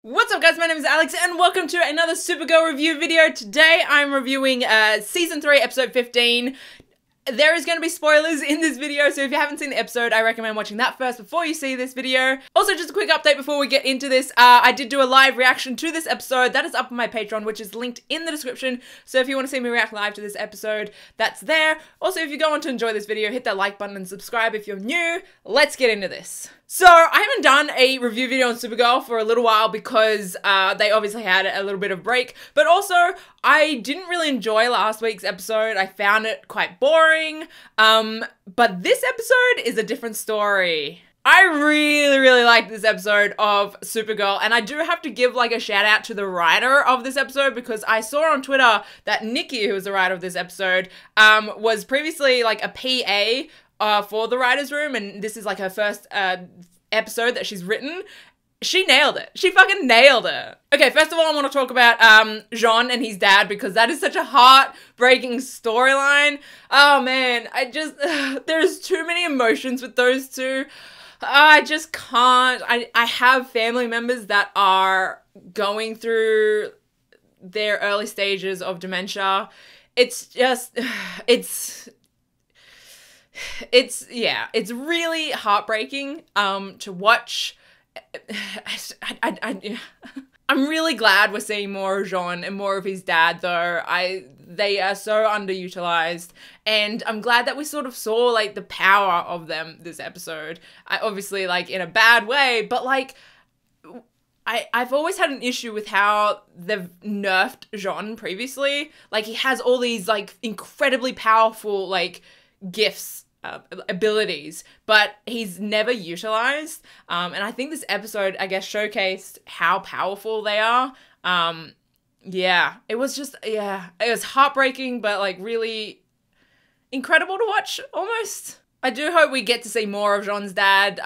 What's up guys, my name is Alex and welcome to another Supergirl review video. Today I'm reviewing Season 3, Episode 15. There is going to be spoilers in this video, so if you haven't seen the episode, I recommend watching that first before you see this video. Also, just a quick update before we get into this. I did do a live reaction to this episode. That is up on my Patreon, which is linked in the description. So if you want to see me react live to this episode, that's there. Also, if you go on to enjoy this video, hit that like button and subscribe if you're new. Let's get into this. So, I haven't done a review video on Supergirl for a little while because they obviously had a little bit of break, but also I didn't really enjoy last week's episode. I found it quite boring, but this episode is a different story. I really liked this episode of Supergirl, and I do have to give like a shout out to the writer of this episode because I saw on Twitter that Nikki, who was the writer of this episode, was previously like a PA for the writer's room, and this is like her first episode that she's written. She nailed it. She fucking nailed it. Okay, first of all, I want to talk about Jean and his dad because that is such a heartbreaking storyline. Oh man, there's too many emotions with those two. I just can't. I have family members that are going through their early stages of dementia. It's really heartbreaking to watch. I'm really glad we're seeing more of Jean and more of his dad though. They are so underutilized, and I'm glad that we sort of saw like the power of them this episode. Obviously like in a bad way, but like I've always had an issue with how they've nerfed Jean previously. Like he has all these like incredibly powerful like gifts, abilities, but he's never utilized, and I think this episode I guess showcased how powerful they are. It was heartbreaking but like really incredible to watch almost. I do hope we get to see more of Jean's dad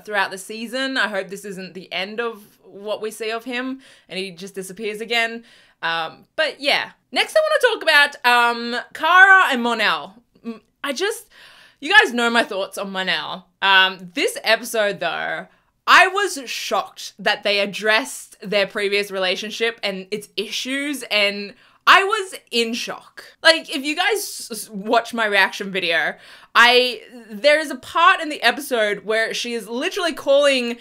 throughout the season. I hope this isn't the end of what we see of him and he just disappears again. But yeah, next I want to talk about Kara and Mon-el. You guys know my thoughts on Mon-el. This episode though, I was shocked that they addressed their previous relationship and its issues, and I was in shock. Like, if you guys watch my reaction video, there is a part in the episode where she is literally calling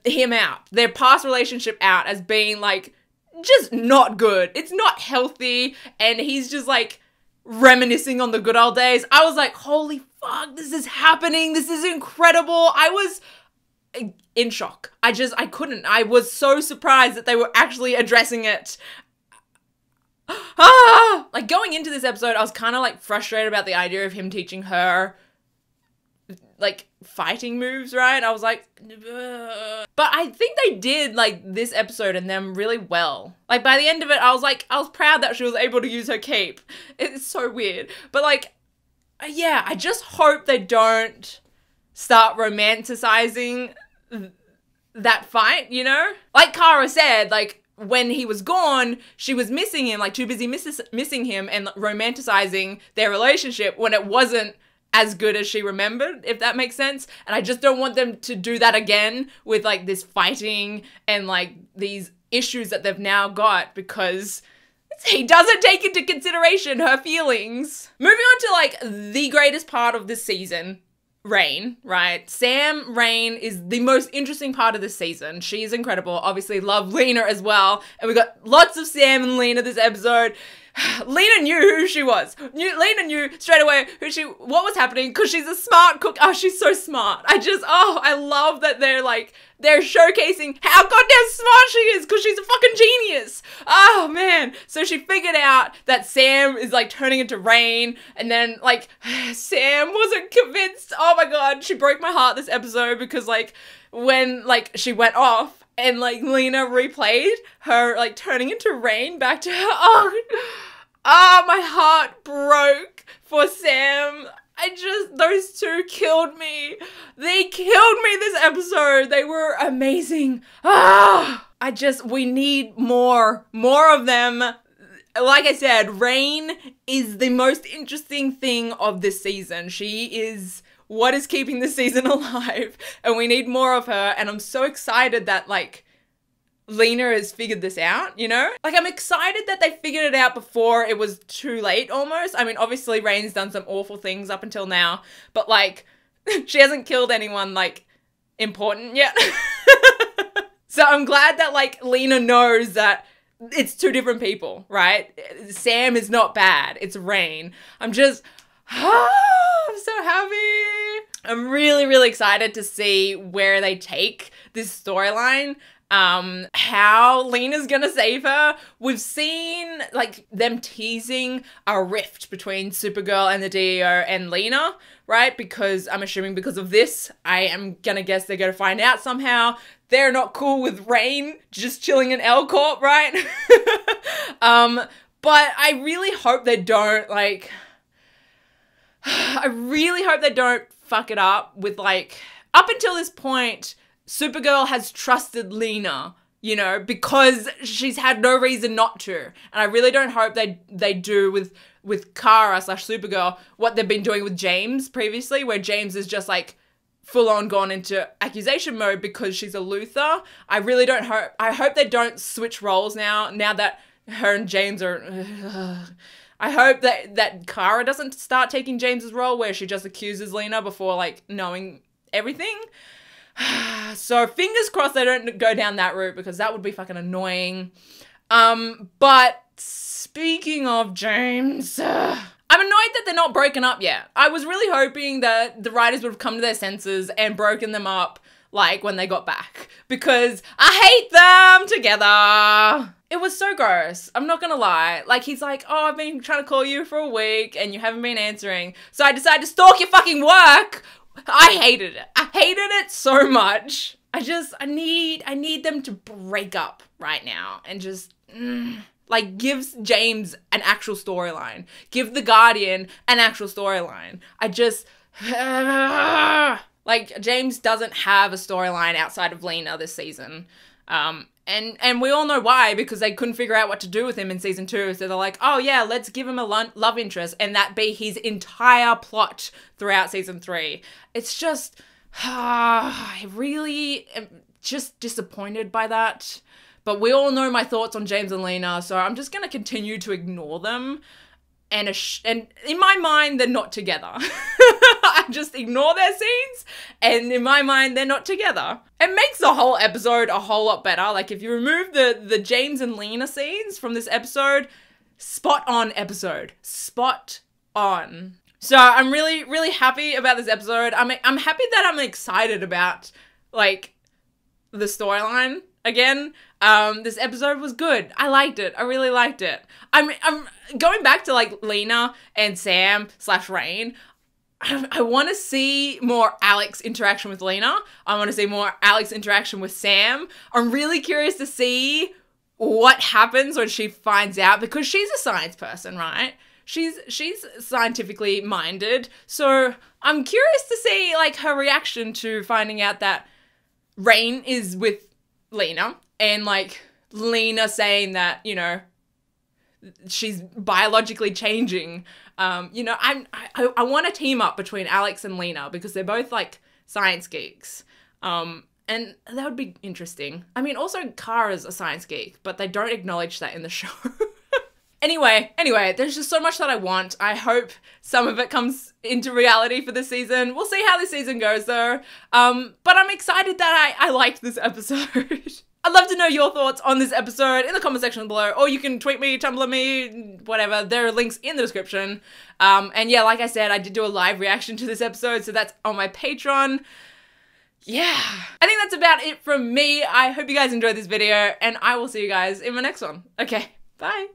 him out, their past relationship out, as being like, just not good. It's not healthy, and he's just like, reminiscing on the good old days. I was like, holy fuck, this is happening. This is incredible. I was in shock. I couldn't. I was so surprised that they were actually addressing it. Like going into this episode, I was kind of like frustrated about the idea of him teaching her like fighting moves, right? I was like, ugh. But I think they did like this episode and them really well. Like by the end of it, I was proud that she was able to use her cape. It's so weird. But like, yeah, I just hope they don't start romanticizing that fight, you know? Like Kara said, like when he was gone, she was missing him, like too busy missing him and romanticizing their relationship when it wasn't as good as she remembered, if that makes sense. And I just don't want them to do that again with like this fighting and like these issues that they've now got because he doesn't take into consideration her feelings. Moving on to like the greatest part of this season, Rain, right? Sam Rain is the most interesting part of this season. She's incredible. Obviously love Lena as well. And we got lots of Sam and Lena this episode. Lena knew who she was. Lena knew straight away what was happening because she's a smart cook. Oh, she's so smart. I love that they're showcasing how goddamn smart she is because she's a fucking genius. Oh man. So she figured out that Sam is like turning into Rain, and then like Sam wasn't convinced. Oh my god, she broke my heart this episode because like when like she went off and like Lena replayed her like turning into Rain back to her. Oh, my heart broke for Sam. Those two killed me. They killed me this episode. They were amazing. We need more of them. Like I said, Rain is the most interesting thing of this season. She is what is keeping this season alive, and we need more of her, and I'm so excited that, like, Lena has figured this out, you know? Like, I'm excited that they figured it out before it was too late almost. I mean, obviously Reign's done some awful things up until now, but like, she hasn't killed anyone like important yet. So I'm glad that like Lena knows that it's two different people, right? Sam is not bad. It's Reign. I'm so happy. I'm really, really excited to see where they take this storyline. How Lena's gonna save her. We've seen like them teasing a rift between Supergirl and the DEO and Lena, right? Because I'm assuming because of this, I am gonna guess they're gonna find out somehow. They're not cool with Reign just chilling in L Corp, right? But I really hope they don't like, I really hope they don't fuck it up with like, up until this point, Supergirl has trusted Lena, you know, because she's had no reason not to. And I really don't hope they do with Kara / Supergirl what they've been doing with James previously, where James is just like full on gone into accusation mode because she's a Luthor. I really don't hope, I hope they don't switch roles now that her and James are, I hope that Kara doesn't start taking James's role where she just accuses Lena before like knowing everything. So fingers crossed they don't go down that route because that would be fucking annoying. But speaking of James, I'm annoyed that they're not broken up yet. I was really hoping that the writers would have come to their senses and broken them up like when they got back because I hate them together. It was so gross. I'm not gonna lie. Like he's like, oh, I've been trying to call you for a week and you haven't been answering. So I decided to stalk your fucking work. I hated it. I hated it so much. I need them to break up right now and just, like, give James an actual storyline. Give the Guardian an actual storyline. Like, James doesn't have a storyline outside of Lena this season. And we all know why, because they couldn't figure out what to do with him in season 2. So they're like, oh yeah, let's give him a love interest and that be his entire plot throughout season 3. It's just, I really am just disappointed by that. But we all know my thoughts on James and Lena, so I'm just going to continue to ignore them. And in my mind, they're not together. I just ignore their scenes, and in my mind, they're not together. It makes the whole episode a whole lot better. Like, if you remove the James and Lena scenes from this episode, spot on episode. Spot on. So I'm really, really happy about this episode. I'm happy that I'm excited about, like, the storyline again. This episode was good. I liked it. I really liked it. I'm going back to like Lena and Sam / Reign. I want to see more Alex interaction with Lena. I want to see more Alex interaction with Sam. I'm really curious to see what happens when she finds out because she's a science person, right? She's scientifically minded. So I'm curious to see like her reaction to finding out that Reign is with Lena and like Lena saying that, you know, she's biologically changing. You know, I want a team up between Alex and Lena because they're both like science geeks. And that would be interesting. I mean, also Kara's a science geek, but they don't acknowledge that in the show. Anyway, there's just so much that I want. I hope some of it comes into reality for this season. We'll see how this season goes though. But I'm excited that I liked this episode. I'd love to know your thoughts on this episode in the comment section below, or you can tweet me, Tumblr me, whatever. There are links in the description. And yeah, like I said, I did do a live reaction to this episode, so that's on my Patreon. Yeah, I think that's about it from me. I hope you guys enjoyed this video, and I will see you guys in my next one. Okay, bye.